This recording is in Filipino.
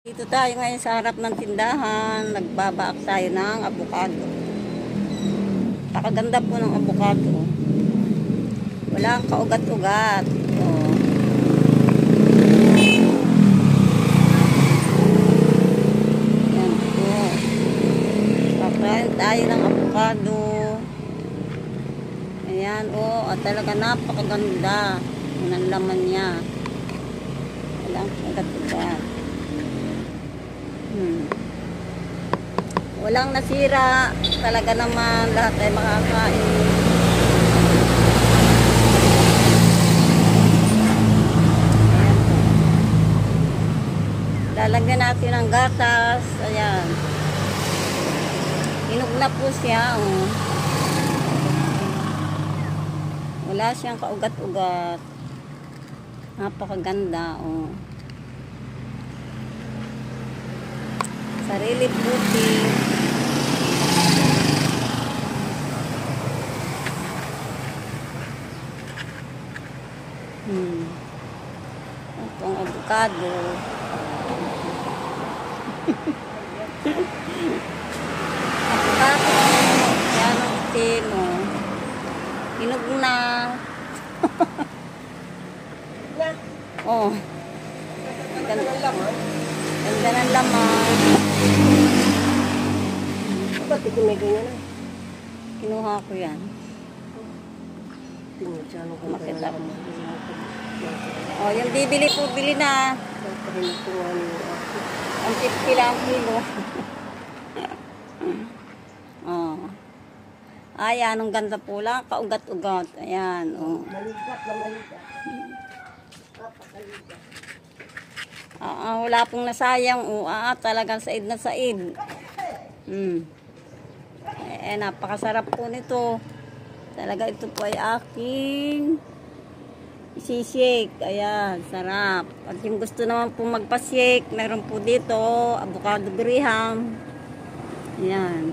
Dito tayo ngayon sa harap ng tindahan. Nagbabaak tayo ng avocado. Pakaganda po ng avocado. Walang kaugat-ugat. Oh. Yan po. Pakain tayo ng avocado. Ayan oh. At talaga napakaganda ng laman niya. Walang kaugat-ugat. Walang nasira, talaga naman lahat ay makakain. Ayan. Lalagyan natin ng gatas. Ayan. Hinog na po siya. Oh. Wala siyang kaugat-ugat. Napakaganda. Oh. Sarili buti. Itong avocado. Avocado. Yan ang itim. Hinog na. Oh. Ganda ng laman. Ba't may ganyan na? Kinuha ko yan. Pinagsyano ko Makita mo. Oh, yung bibili po, bili na. Ang 50 lang kilo. Oh. Ayan, ang ganda po lang. Kaugat-ugat. Ayan. Oh. Maligat na maligat. Napakaligat. Wala pong nasayang. Talagang said na said. Napakasarap po nito. Talaga ito po ay aking isi-shake. Ayan, sarap. At yung gusto naman po magpa-shake, meron po dito avocado graham. Ayan.